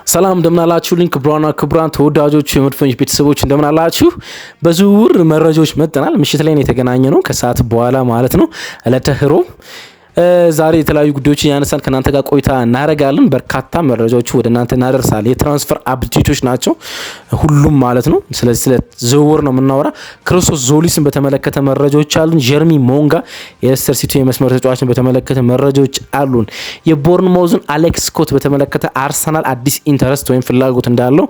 ሰላም እንደምናላችሁ ሊንክ ክብራን ተወዳጆች የመድፈኞች ቤተሰቦች እንደምናላችሁ በዝውውር መረጃዎች መጥተናል። ምሽት ላይ ነው የተገናኘነው ከሰዓት በኋላ ማለት ነው ለተህሮ ዛሬ የተለያዩ ጉዳዮችን ያነሳን ከናንተ ጋር ቆይታ እናደርጋለን። በርካታ መረጃዎች ወደ እናንተ እናደርሳለን። የትራንስፈር አፕዴቶች ናቸው ሁሉም ማለት ነው። ስለዚህ ስለ ዝውውር ነው የምናወራ። ክርስቶስ ዞሊስን በተመለከተ መረጃዎች አሉን። ጀርሚ ሞንጋ የሌስተር ሲቲ የመስመር ተጫዋችን በተመለከተ መረጃዎች አሉን። የቦርንማውዝን አሌክስ ስኮት በተመለከተ አርሰናል አዲስ ኢንተረስት ወይም ፍላጎት እንዳለው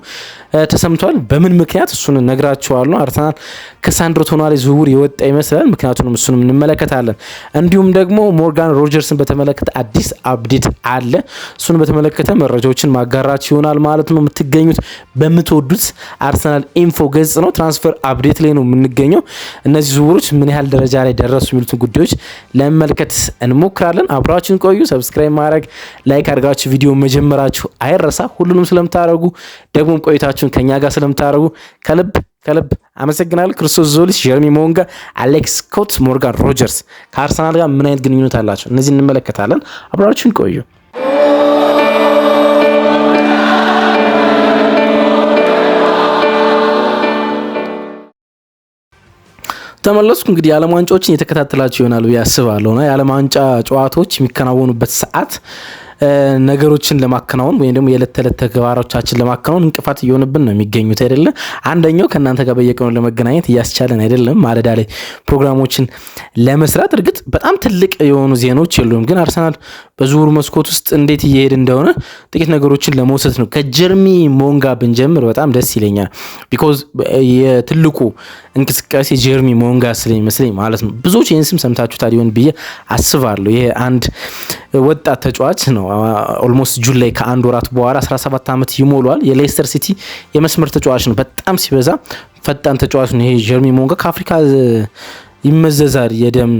ተሰምቷል። በምን ምክንያት እሱን ነግራችኋለሁ። አርሰናል ከሳንድሮ ቶናሊ ዝውውር የወጣ ይመስላል። ምክንያቱንም እሱንም እንመለከታለን። እንዲሁም ደግሞ ሞርጋን ሮጀርስን በተመለከተ አዲስ አፕዴት አለ። እሱን በተመለከተ መረጃዎችን ማጋራት ይሆናል ማለት ነው። የምትገኙት በምትወዱት አርሰናል ኢንፎ ገጽ ነው። ትራንስፈር አፕዴት ላይ ነው የምንገኘው። እነዚህ ዝውውሮች ምን ያህል ደረጃ ላይ ደረሱ የሚሉትን ጉዳዮች ለመመልከት እንሞክራለን። አብራችሁን ቆዩ። ሰብስክራይብ ማድረግ፣ ላይክ አድርጋችሁ ቪዲዮ መጀመራችሁ አይረሳ። ሁሉንም ስለምታደርጉ ደግሞ ቆይታችሁን ከኛ ጋር ስለምታደርጉ ከልብ አመሰግናለሁ። ክርስቶስ ዞሊስ፣ ጀርሚ ሞንጋ፣ አሌክስ ስኮት፣ ሞርጋን ሮጀርስ ከአርሰናል ጋር ምን አይነት ግንኙነት አላቸው? እነዚህ እንመለከታለን። አብራችሁን ቆዩ። ተመለስኩ። እንግዲህ የዓለም ዋንጫዎችን የተከታተላችሁ ይሆናል ብዬ አስባለሁ። የዓለም ዋንጫ ጨዋታዎች የሚከናወኑበት ሰዓት ነገሮችን ለማከናወን ወይም ደግሞ የዕለት ተዕለት ተግባሮቻችን ለማከናወን እንቅፋት እየሆነብን ነው የሚገኙት አይደለ? አንደኛው ከእናንተ ጋር በየቀኑ ለመገናኘት እያስቻለን አይደለም። ማለዳ ላይ ፕሮግራሞችን ለመስራት እርግጥ በጣም ትልቅ የሆኑ ዜናዎች የሉም፣ ግን አርሰናል በዝውውር መስኮት ውስጥ እንዴት እየሄድ እንደሆነ ጥቂት ነገሮችን ለመውሰድ ነው። ከጀርሚ ሞንጋ ብንጀምር በጣም ደስ ይለኛል። ቢኮዝ የትልቁ እንቅስቃሴ ጀርሚ ሞንጋ ስለሚመስለኝ ማለት ነው። ብዙዎች ይህን ስም ሰምታችሁታል ይሆን ብዬ አስባለሁ። ይሄ አንድ ወጣት ተጫዋች ነው። ኦልሞስት ጁን ላይ ከአንድ ወራት በኋላ 17 ዓመት ይሞላል። የሌስተር ሲቲ የመስመር ተጫዋች ነው። በጣም ሲበዛ ፈጣን ተጫዋች ነው። ይሄ ጀርሚ ሞንጋ ከአፍሪካ ይመዘዛል የደም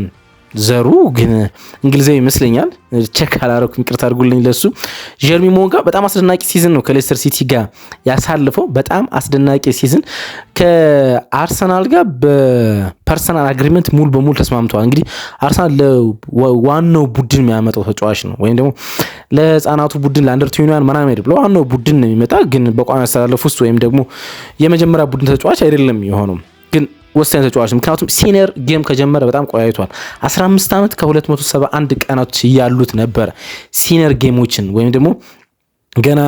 ዘሩ፣ ግን እንግሊዛዊ ይመስለኛል። ቼክ አላረኩም፣ ይቅርታ አድርጉልኝ ለሱ። ጀርሚ ሞንጋ በጣም አስደናቂ ሲዝን ነው ከሌስተር ሲቲ ጋር ያሳልፈው። በጣም አስደናቂ ሲዝን ከአርሰናል ጋር በፐርሰናል አግሪመንት ሙሉ በሙሉ ተስማምተዋል። እንግዲህ አርሰናል ለዋናው ቡድን የሚያመጣው ተጫዋች ነው፣ ወይም ደግሞ ለህፃናቱ ቡድን ለአንደር 21 ምናምን አይደለም፣ ለዋናው ቡድን ነው የሚመጣ። ግን በቋሚ አስተላለፍ ውስጥ ወይም ደግሞ የመጀመሪያ ቡድን ተጫዋች አይደለም የሆነው፣ ግን ወሳኝ ተጫዋች። ምክንያቱም ሲኒየር ጌም ከጀመረ በጣም ቆይቷል። 15 ዓመት ከ271 ቀናት ያሉት ነበር ሲኒየር ጌሞችን ወይም ደግሞ ገና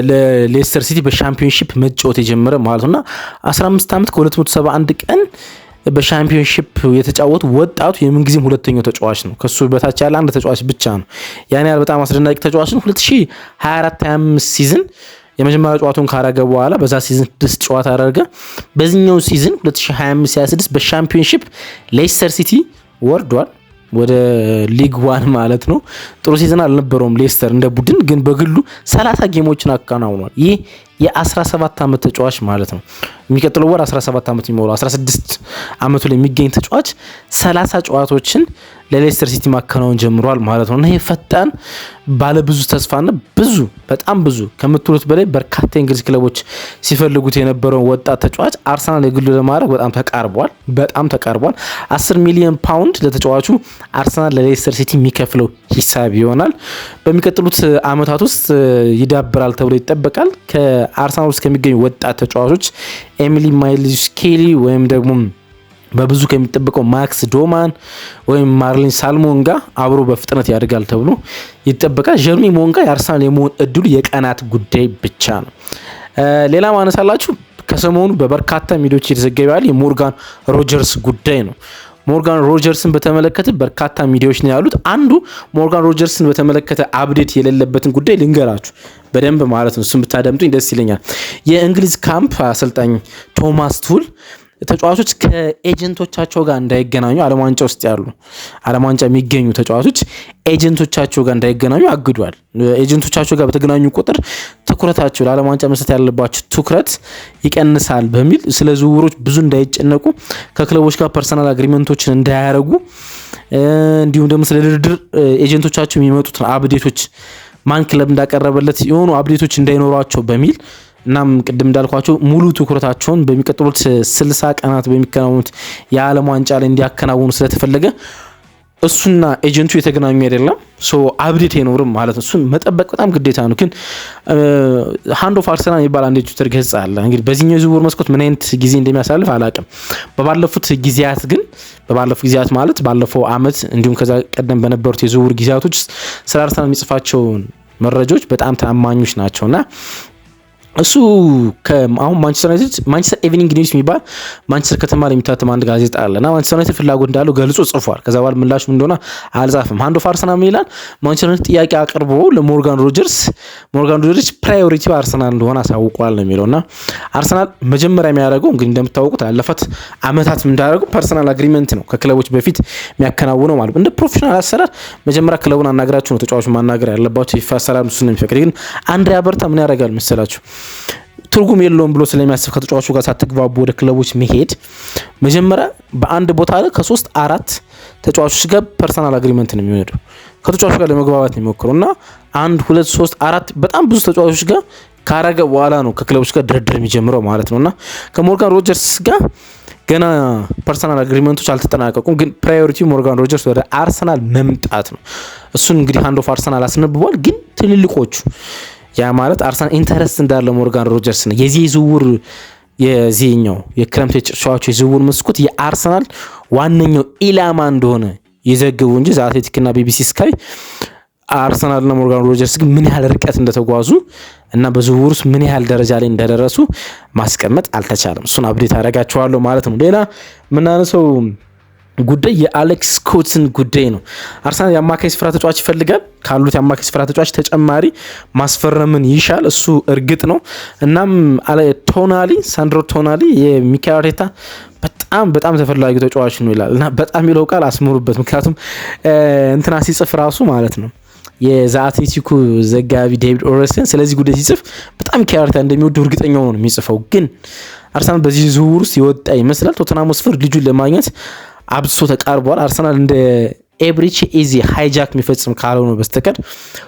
ለሌስተር ሲቲ በሻምፒዮንሺፕ መጫወት የጀመረ ማለት ነውና 15 ዓመት ከ271 ቀን በሻምፒዮንሺፕ የተጫወቱ ወጣቱ የምንጊዜም ሁለተኛው ተጫዋች ነው። ከሱ በታች ያለ አንድ ተጫዋች ብቻ ነው። ያን ያህል በጣም አስደናቂ ተጫዋች ነው። 2024-25 ሲዝን የመጀመሪያ ጨዋታውን ካረገ በኋላ በዛ ሲዝን 6 ጨዋታ አደረገ። በዚህኛው ሲዝን 2025-26 በሻምፒዮንሺፕ ሌስተር ሲቲ ወርዷል ወደ ሊግ 1 ማለት ነው። ጥሩ ሲዝን አልነበረውም ሌስተር እንደ ቡድን፣ ግን በግሉ 30 ጌሞችን አከናውኗል። ይህ የ17 ዓመት ተጫዋች ማለት ነው። የሚቀጥለው ወር 17 ዓመት የሚሞላው 16 ዓመቱ ላይ የሚገኝ ተጫዋች 30 ጨዋታዎችን ለሌስተር ሲቲ ማከናወን ጀምሯል ማለት ነው። እና ይሄ ፈጣን ባለብዙ ተስፋና በጣም ብዙ ከምትሉት በላይ በርካታ የእንግሊዝ ክለቦች ሲፈልጉት የነበረውን ወጣት ተጫዋች አርሰናል የግሉ ለማድረግ በጣም ተቃርቧል። 10 ሚሊዮን ፓውንድ ለተጫዋቹ አርሰናል ለሌስተር ሲቲ የሚከፍለው ሂሳብ ይሆናል። በሚቀጥሉት ዓመታት ውስጥ ይዳብራል ተብሎ ይጠበቃል። ከአርሰናል ውስጥ ከሚገኙ ወጣት ተጫዋቾች ኤሚሊ ማይልስ ኬሊ ወይም ደግሞ በብዙ ከሚጠበቀው ማክስ ዶማን ወይም ማርሊን ሳልሞን ጋር አብሮ በፍጥነት ያድጋል ተብሎ ይጠበቃል። ጀርሚ ሞንጋ የአርሰናል የመሆን እድሉ የቀናት ጉዳይ ብቻ ነው። ሌላ ማነሳላችሁ ከሰሞኑ በበርካታ ሚዲያዎች የተዘገበ ያለ የሞርጋን ሮጀርስ ጉዳይ ነው። ሞርጋን ሮጀርስን በተመለከተ በርካታ ሚዲያዎች ነው ያሉት። አንዱ ሞርጋን ሮጀርስን በተመለከተ አፕዴት የሌለበትን ጉዳይ ልንገራችሁ በደንብ ማለት ነው። እሱም ብታደምጡኝ ደስ ይለኛል። የእንግሊዝ ካምፕ አሰልጣኝ ቶማስ ቱል ተጫዋቾች ከኤጀንቶቻቸው ጋር እንዳይገናኙ ዓለም ዋንጫ ውስጥ ያሉ ዓለም ዋንጫ የሚገኙ ተጫዋቾች ኤጀንቶቻቸው ጋር እንዳይገናኙ አግዷል። ኤጀንቶቻቸው ጋር በተገናኙ ቁጥር ትኩረታቸው ለዓለም ዋንጫ መስጠት ያለባቸው ትኩረት ይቀንሳል በሚል ስለ ዝውውሮች ብዙ እንዳይጨነቁ፣ ከክለቦች ጋር ፐርሰናል አግሪመንቶችን እንዳያረጉ፣ እንዲሁም ደግሞ ስለ ድርድር ኤጀንቶቻቸው የሚመጡት አፕዴቶች ማን ክለብ እንዳቀረበለት የሆኑ አፕዴቶች እንዳይኖሯቸው በሚል እናም ቅድም እንዳልኳቸው ሙሉ ትኩረታቸውን በሚቀጥሉት 60 ቀናት በሚከናወኑት የዓለም ዋንጫ ላይ እንዲያከናውኑ ስለተፈለገ እሱና ኤጀንቱ የተገናኙ አይደለም። ሶ አብዴት አይኖርም ማለት ነው። እሱን መጠበቅ በጣም ግዴታ ነው። ግን ሃንድ ኦፍ አርሰናል የሚባል አንድ ትዊተር ገጽ አለ። እንግዲህ በዚህኛው የዝውውር መስኮት ምን አይነት ጊዜ እንደሚያሳልፍ አላውቅም። በባለፉት ጊዜያት ማለት ባለፈው አመት እንዲሁም ከዛ ቀደም በነበሩት የዝውውር ጊዜያቶች ስለ አርሰናል የሚጽፋቸው መረጃዎች በጣም ታማኞች ናቸውና እሱ አሁን ማንቸስተር ኢቭኒንግ ኒውስ የሚባል ማንቸስተር ከተማ ላይ የሚታተም አንድ ጋዜጣ አለና ማንቸስተር ዩናይትድ ፍላጎት እንዳለው ገልጾ ጽፏል። ከዛ በኋላ ምላሹ ምን እንደሆነ አልጻፈም። ሃንድ ኦፍ አርሰናል ምን ይላል? ማንቸስተር ዩናይትድ ጥያቄ አቅርቦ ለሞርጋን ሮጀርስ ፕራዮሪቲው አርሰናል እንደሆነ አሳውቋል ነው የሚለውና አርሰናል መጀመሪያ የሚያደርገው እንግዲህ እንደምታውቁት ያለፈት አመታት እንዳደረገው ፐርሰናል አግሪመንት ነው ከክለቦች በፊት የሚያከናውነው ማለት እንደ ፕሮፌሽናል አሰራር መጀመሪያ ክለቡን አናግራችሁ ነው ተጫዋቹ ማናገር ያለባችሁ። ይፋ አሰራር እሱን ነው የሚፈቅድ። ግን አንድሪያ በርታ ምን ያደርጋል መሰላችሁ? ትርጉም የለውም ብሎ ስለሚያስብ ከተጫዋቹ ጋር ሳትግባቡ ወደ ክለቦች መሄድ መጀመሪያ በአንድ ቦታ ላይ ከ3-4 ተጫዋቾች ጋር ፐርሰናል አግሪመንት ነው የሚወደው ከተጫዋቹ ጋር ለመግባባት ነው የሚሞክሩና 1 2 3 4 በጣም ብዙ ተጫዋቾች ጋር ካረገ በኋላ ነው ከክለቦች ጋር ድርድር የሚጀምረው ማለት ነውና ከሞርጋን ሮጀርስ ጋር ገና ፐርሰናል አግሪመንቶች አልተጠናቀቁም። ግን ፕራዮሪቲው ሞርጋን ሮጀርስ ወደ አርሰናል መምጣት ነው። እሱን እንግዲህ ሃንድ ኦፍ አርሰናል አስነብቧል። ግን ትልልቆቹ ያ ማለት አርሰናል ኢንተረስት እንዳለ ሞርጋን ሮጀርስ ነው የዚህኛው የክረምት ተጫዋቾች የዝውውር መስኮት የአርሰናል ዋነኛው ኢላማ እንደሆነ የዘገቡ እንጂ አትሌቲክ እና ቢቢሲ ስካይ አርሰናል እና ሞርጋን ሮጀርስ ግን ምን ያህል ርቀት እንደተጓዙ እና በዝውውር ውስጥ ምን ያህል ደረጃ ላይ እንደደረሱ ማስቀመጥ አልተቻለም። እሱን አፕዴት አደርጋቸዋለሁ ማለት ነው። ሌላ ምናነሰው ጉዳይ የአሌክስ ስኮትን ጉዳይ ነው። አርሰናል የአማካይ ስፍራ ተጫዋች ይፈልጋል። ካሉት የአማካይ ስፍራ ተጫዋች ተጨማሪ ማስፈረምን ይሻል፣ እሱ እርግጥ ነው። እናም ሳንድሮ ቶናሊ የሚካኤል አርቴታ በጣም ተፈላጊ ተጫዋች ነው ይላል እና በጣም የሚለው ቃል አስምሩበት። ምክንያቱም እንትና ሲጽፍ ራሱ ማለት ነው የአትሌቲኩ ዘጋቢ ዴቪድ ኦረስን ስለዚህ ጉዳይ ሲጽፍ በጣም ሚካኤል አርቴታ እንደሚወደው እርግጠኛ ሆኖ ነው የሚጽፈው። ግን አርሰናል በዚህ ዝውውር ውስጥ ይወጣ ይመስላል። ቶተንሃም ስፐርስ ልጁን ለማግኘት አብዝቶ ተቃርቧል። አርሰናል እንደ ኤብሪች ኢዚ ሃይጃክ የሚፈጽም ካልሆነ በስተቀር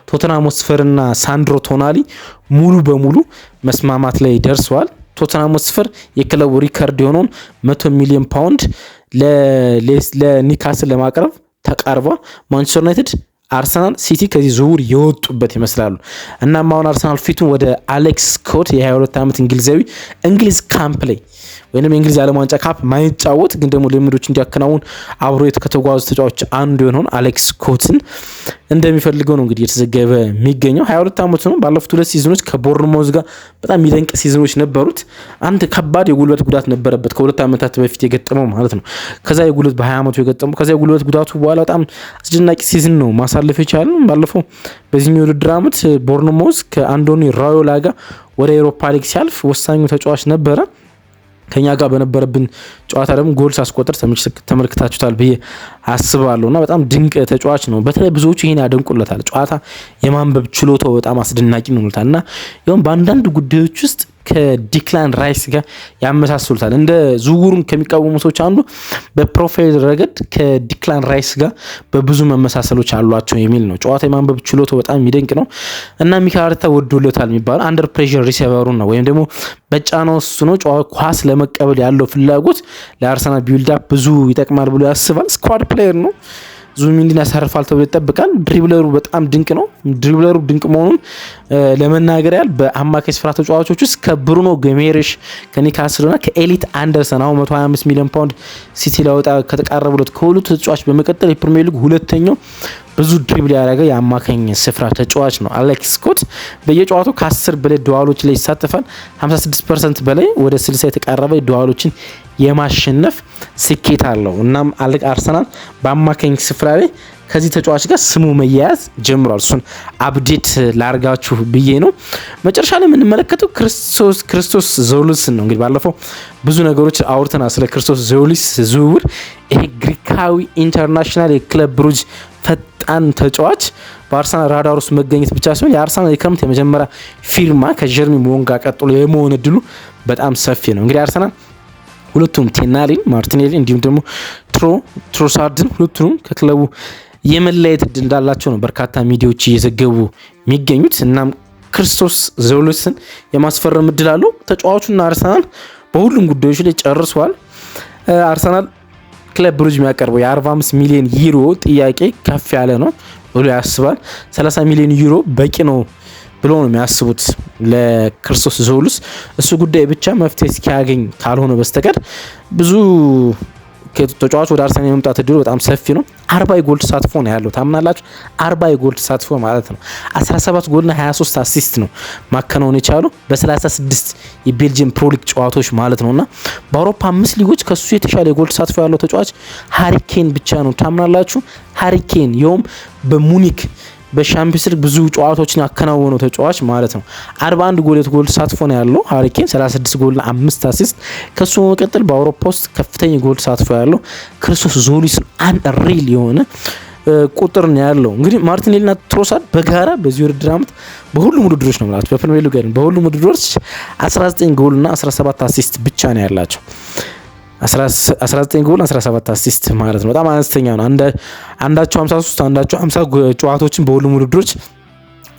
ቶተንሃም ስፐርስና ሳንድሮ ቶናሊ ሙሉ በሙሉ መስማማት ላይ ደርሰዋል። ቶተንሃም ስፐርስ የክለቡ ሪከርድ የሆነውን 100 ሚሊዮን ፓውንድ ለኒካስል ለማቅረብ ተቃርቧል። ማንቸስተር ዩናይትድ፣ አርሰናል፣ ሲቲ ከዚህ ዝውውር የወጡበት ይመስላሉ። እናም አሁን አርሰናል ፊቱን ወደ አሌክስ ስኮት የ22 ዓመት እንግሊዛዊ እንግሊዝ ካምፕ ላይ ወይንም የእንግሊዝ ዓለም ዋንጫ ካፕ ማይጫወት ግን ደግሞ ልምዶች እንዲያከናውን አብሮ ከተጓዙ ተጫዋቾች አንዱ የሆነውን አሌክስ ስኮትን እንደሚፈልገው ነው እንግዲህ የተዘገበ የሚገኘው። 22 ዓመቱ ነው። ባለፉት 2 ሲዝኖች ከቦርንማውዝ ጋር በጣም የሚደንቅ ሲዝኖች ነበሩት። አንድ ከባድ የጉልበት ጉዳት ነበረበት ከ2 ዓመታት በፊት የገጠመው ማለት ነው። ከዛ የጉልበት በ20 ዓመቱ የገጠመው ከዛ የጉልበት ጉዳቱ በኋላ በጣም አስደናቂ ሲዝን ነው ማሳለፍ የቻለ። ባለፈው በዚህኛው ውድድር ዓመት ቦርንማውዝ ከአንዶኒ ራዮላ ጋር ወደ ኤሮፓ ሊግ ሲያልፍ ወሳኙ ተጫዋች ነበረ። ከኛ ጋር በነበረብን ጨዋታ ደግሞ ጎል ሳስቆጥር ተመልክታችሁታል ብዬ አስባለሁና በጣም ድንቅ ተጫዋች ነው። በተለይ ብዙዎቹ ይሄን ያደንቁለታል። ጨዋታ የማንበብ ችሎታው በጣም አስደናቂ ነው እና ያው በአንዳንድ ጉዳዮች ውስጥ ከዲክላን ራይስ ጋር ያመሳስሉታል። እንደ ዝውውሩን ከሚቃወሙ ሰዎች አንዱ በፕሮፋይል ረገድ ከዲክላን ራይስ ጋር በብዙ መመሳሰሎች አሏቸው የሚል ነው። ጨዋታ የማንበብ ችሎታው በጣም የሚደንቅ ነው እና ሚካኤል አርቴታ ወዶለታል የሚባለው አንደር ፕሬሸር ሪሲቨሩ ነው ወይም ደግሞ በጫና ውስጥ ነው ኳስ ለመቀበል ያለው ፍላጎት ለአርሰናል ቢልድ አፕ ብዙ ይጠቅማል ብሎ ያስባል። ስኳድ ፕሌየር ነው። ዙቢሜንዲን ያሳርፋል ተብሎ ይጠብቃል። ድሪብለሩ በጣም ድንቅ ነው። ድሪብለሩ ድንቅ መሆኑን ለመናገር ያህል በአማካይ ስፍራ ተጫዋቾች ውስጥ ከብሩኖ ገሜሬሽ ከኒካስልና ከኤሊት አንደርሰን አሁን 125 ሚሊዮን ፓውንድ ሲቲ ላወጣ ከተቃረቡለት ከሁለቱ ተጫዋች በመቀጠል የፕሪሚየር ሊግ ሁለተኛው ብዙ ድሪብል ያደረገ የአማካኝ ስፍራ ተጫዋች ነው። አሌክስ ስኮት በየጨዋታው ከ10 በላይ ዱዋሎች ላይ ይሳተፋል። 56% በላይ ወደ 60 የተቃረበ ዱዋሎችን የማሸነፍ ስኬት አለው። እናም አርሰናል በአማካኝ ስፍራ ላይ ከዚህ ተጫዋች ጋር ስሙ መያያዝ ጀምሯል። እሱን አፕዴት ላርጋችሁ ብዬ ነው። መጨረሻ ላይ የምንመለከተው ክርስቶስ ዞሊስ ነው። እንግዲህ ባለፈው ብዙ ነገሮች አውርተናል ስለ ክርስቶስ ዞሊስ ዝውውር። ይሄ ግሪካዊ ኢንተርናሽናል የክለብ ብሩጅ ፈጣን ተጫዋች በአርሰናል ራዳር ውስጥ መገኘት ብቻ ሲሆን የአርሰናል የክረምት የመጀመሪያ ፊርማ ከጀርሚ ሞንጋ ቀጥሎ የመሆን እድሉ በጣም ሰፊ ነው። እንግዲህ አርሰናል ሁለቱም ቴናሊን ማርቲኔሊ እንዲሁም ደግሞ ትሮሳርድን ሁለቱንም ከክለቡ የመለየት እድል እንዳላቸው ነው በርካታ ሚዲያዎች እየዘገቡ የሚገኙት። እናም ክርስቶስ ዞሊስን የማስፈረም እድል አለው። ተጫዋቹና አርሰናል በሁሉም ጉዳዮች ላይ ጨርሷል። አርሰናል ክለብ ብሩጅ የሚያቀርበው የ45 ሚሊዮን ዩሮ ጥያቄ ከፍ ያለ ነው ብሎ ያስባል። 30 ሚሊዮን ዩሮ በቂ ነው ብሎ ነው የሚያስቡት ለክርስቶስ ዞሉስ። እሱ ጉዳይ ብቻ መፍትሄ እስኪያገኝ ካልሆነ በስተቀር ብዙ ተጫዋች ወደ አርሰናል የመምጣት እድሉ በጣም ሰፊ ነው። 40 የጎል ተሳትፎ ነው ያለው። ታምናላችሁ? 40 የጎል ተሳትፎ ማለት ነው 17 ጎልና 23 አሲስት ነው ማከናወን የቻለው በ36 የቤልጂየም ፕሮ ሊግ ጨዋታዎች ማለት ነውና በአውሮፓ 5 ሊጎች ከሱ የተሻለ የጎል ተሳትፎ ያለው ተጫዋች ሃሪኬን ብቻ ነው። ታምናላችሁ? ሃሪኬን ይኸውም በሙኒክ በሻምፒዮንስ ሊግ ብዙ ጨዋታዎችን ያከናወነው ተጫዋች ማለት ነው። 41 ጎል ተሳትፎ ነው ያለው ሃሪኬን 36 ጎልና 5 አሲስት። ከሱ በመቀጠል በአውሮፓ ውስጥ ከፍተኛ ጎል ተሳትፎ ያለው ክርስቶስ ዞሉስ አንሪል የሆነ ቁጥር ነው ያለው። እንግዲህ ማርቲኔሊና ትሮሳርድ በጋራ በዚህ ውድድር ዓመት በሁሉም ውድድሮች ነው ማለት በፕሪሚየር ሊግ ጋር በሁሉም ውድድሮች 19 ጎልና 17 አሲስት ብቻ ነው ያላቸው። 19 ጎል 17 አሲስት ማለት ነው። በጣም አነስተኛ ነው። አንዳቸው 53 አንዳቸው 50 ጨዋታዎችን በሁሉም ውድድሮች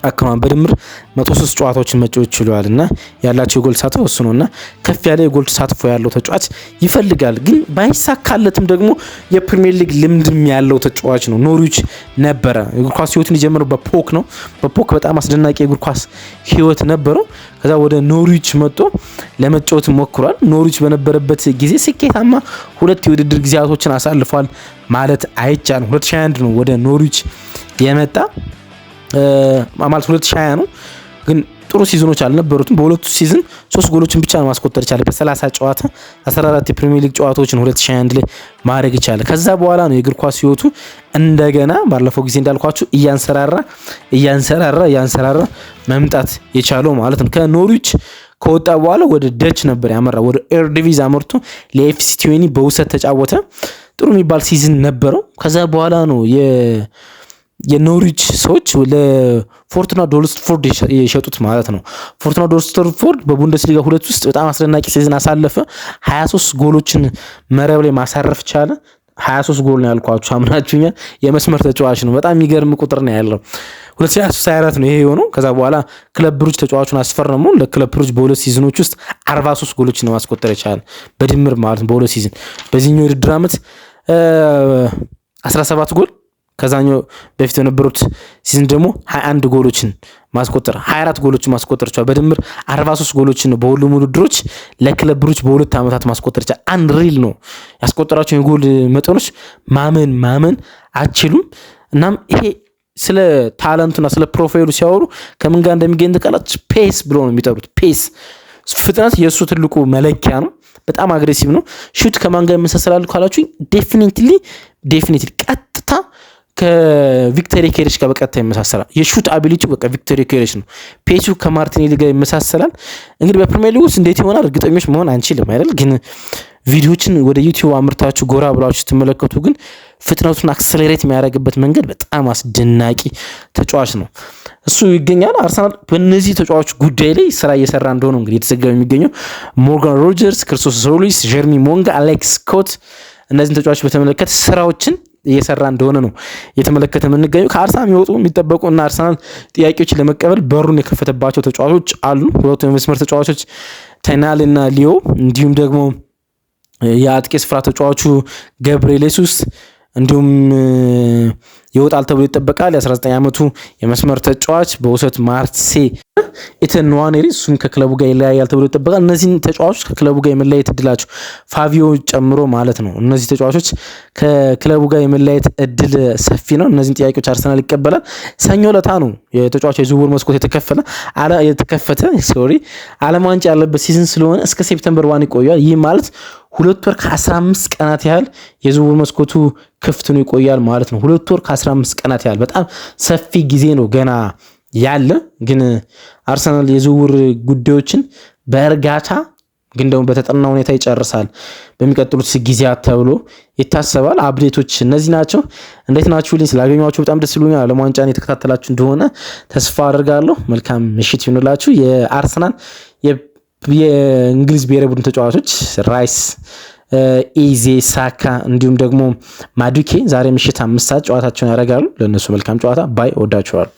አከማን በድምር 103 ጨዋታዎችን መጫወት ችሏል እና ያላቸው የጎል ተሳትፎ እሱ ነውና ከፍ ያለ የጎል ተሳትፎ ያለው ተጫዋች ይፈልጋል። ግን ባይሳካለትም ደግሞ የፕሪሚየር ሊግ ልምድም ያለው ተጫዋች ነው። ኖርዊች ነበረ እግር ኳስ ህይወቱን የጀመረው በፖክ ነው። በፖክ በጣም አስደናቂ የእግር ኳስ ህይወት ነበረው። ከዛ ወደ ኖርዊች መጥቶ ለመጫወት ሞክሯል። ኖርዊች በነበረበት ጊዜ ስኬታማ 2 የውድድር ጊዜያቶችን አሳልፏል ማለት አይቻልም። 2021 ነው ወደ ኖርዊች የመጣ ማለት 2020 ነው። ግን ጥሩ ሲዝኖች አልነበሩትም። በሁለቱ ሲዝን 3 ጎሎችን ብቻ ነው ማስቆጠር ይቻለ በ30 ጨዋታ 14 የፕሪሚየር ሊግ ጨዋታዎችን 2021 ላይ ማድረግ ይቻለ። ከዛ በኋላ ነው የእግር ኳስ ህይወቱ እንደገና ባለፈው ጊዜ እንዳልኳችሁ እያንሰራራ መምጣት የቻለው ማለት ነው። ከኖርዊች ከወጣ በኋላ ወደ ደች ነበር ያመራ። ወደ ኤርዲቪዝ አመርቶ ለኤፍሲ ቲዌኒ በውሰት ተጫወተ። ጥሩ የሚባል ሲዝን ነበረው። ከዛ በኋላ ነው የኖርዊች ሰዎች ለፎርቱና ዶልስፎርድ የሸጡት ማለት ነው። ፎርቱና ዶልስፎርድ በቡንደስሊጋ 2 ውስጥ በጣም አስደናቂ ሲዝን አሳለፈ። 23 ጎሎችን መረብ ላይ ማሳረፍ ቻለ። 23 ጎል ነው ያልኳችሁ፣ አምናችሁኛል። የመስመር ተጫዋች ነው። በጣም የሚገርም ቁጥር ነው ያለው። 2023 ነው ይሄ የሆነው። ከዛ በኋላ ክለብ ብሩጅ ተጫዋቹን አስፈረሙ። ለክለብ ብሩጅ በሁለት ሲዝኖች ውስጥ 43 ጎሎችን ነው ማስቆጠር የቻለ በድምር ማለት ነው በሁለት ሲዝን። በዚህኛው የውድድር ዓመት 17 ጎል ከዛኛው በፊት የነበሩት ሲዝን ደግሞ 21 ጎሎችን ማስቆጠር 24 ጎሎችን ማስቆጠር ቻለ። በድምር 43 ጎሎችን ነው በሁሉም ውድድሮች ለክለብ ብሩጅ በሁለት ዓመታት ማስቆጠር ቻለ። አንሪል ነው ያስቆጠራቸው የጎል መጠኖች ማመን አችሉም። እናም ይሄ ስለ ታለንቱና ስለ ፕሮፋይሉ ሲያወሩ ከምን ጋር እንደሚገኝ ተቃላጭ ፔስ ብሎ ነው የሚጠሩት። ፔስ ፍጥነት የእሱ ትልቁ መለኪያ ነው። በጣም አግሬሲቭ ነው። ሹት ከማን ጋር ይመሳሰላል ካላችሁ ዴፊኒትሊ ቀጥታ ከቪክተር ዮኬሬሽ ጋር በቀጥታ ይመሳሰላል። የሹት አቢሊቲ በቃ ቪክተር ዮኬሬሽ ነው። ፔሱ ከማርቲኔሊ ጋር ይመሳሰላል። እንግዲህ በፕሪሚየር ሊግ ውስጥ እንዴት ይሆናል እርግጠኞች መሆን አንችልም አይደል? ግን ቪዲዮችን ወደ ዩቲዩብ አምርታችሁ ጎራ ብላችሁ ስትመለከቱ ግን ፍጥነቱን አክሰሌሬት የሚያደርግበት መንገድ በጣም አስደናቂ ተጫዋች ነው። እሱ ይገኛል። አርሰናል በእነዚህ ተጫዋቾች ጉዳይ ላይ ስራ እየሰራ እንደሆነ እንግዲህ የተዘገበ የሚገኘው ሞርጋን ሮጀርስ፣ ክርስቶስ ዞሉስ፣ ጀርሚ ሞንጋ፣ አሌክስ ስኮት እነዚህን ተጫዋቾች በተመለከተ ስራዎችን እየሰራ እንደሆነ ነው የተመለከተ የምንገኘው። ከአርሰናል የሚወጡ የሚጠበቁ እና አርሰናል ጥያቄዎችን ለመቀበል በሩን የከፈተባቸው ተጫዋቾች አሉ። ሁለቱ የመስመር ተጫዋቾች ቴናል እና ሊዮ እንዲሁም ደግሞ የአጥቂ ስፍራ ተጫዋቹ ገብርኤል ሱስ እንዲሁም ይወጣል ተብሎ ይጠበቃል። የ19 ዓመቱ የመስመር ተጫዋች በውሰት ማርሴ ኢተን ንዋኔሪ እሱም ከክለቡ ጋር ይለያያል ተብሎ ይጠበቃል። እነዚህን ተጫዋቾች ከክለቡ ጋር የመለያየት እድላቸው ፋቪዮ ጨምሮ ማለት ነው። እነዚህ ተጫዋቾች ከክለቡ ጋር የመለያየት እድል ሰፊ ነው። እነዚህን ጥያቄዎች አርሰናል ይቀበላል። ሰኞ ዕለት ነው የተጫዋች የዝውውር መስኮት የተከፈተ ዓለም ዋንጫ ያለበት ሲዝን ስለሆነ እስከ ሴፕቴምበር 1 ይቆያል። ይህ ማለት 2 ወር ከ15 ቀናት ያህል የዝውውር መስኮቱ ክፍት ነው ይቆያል ማለት ነው። 2 ወር ከ15 ቀናት ያህል በጣም ሰፊ ጊዜ ነው ገና ያለ። ግን አርሰናል የዝውውር ጉዳዮችን በእርጋታ ግን ደግሞ በተጠና ሁኔታ ይጨርሳል በሚቀጥሉት ጊዜያት ተብሎ ይታሰባል። አፕዴቶች እነዚህ ናቸው። እንዴት ናችሁልኝ? ስላገኘኋችሁ በጣም ደስ ብሎኛል። ዓለም ዋንጫን የተከታተላችሁ እንደሆነ ተስፋ አድርጋለሁ። መልካም ምሽት ይሁንላችሁ። የአርሰናል የእንግሊዝ ብሔራዊ ቡድን ተጫዋቾች ራይስ፣ ኢዜ፣ ሳካ እንዲሁም ደግሞ ማዱኬ ዛሬ ምሽት 5 ሰዓት ጨዋታቸውን ያደርጋሉ። ለእነሱ መልካም ጨዋታ ባይ። ወዳችኋል።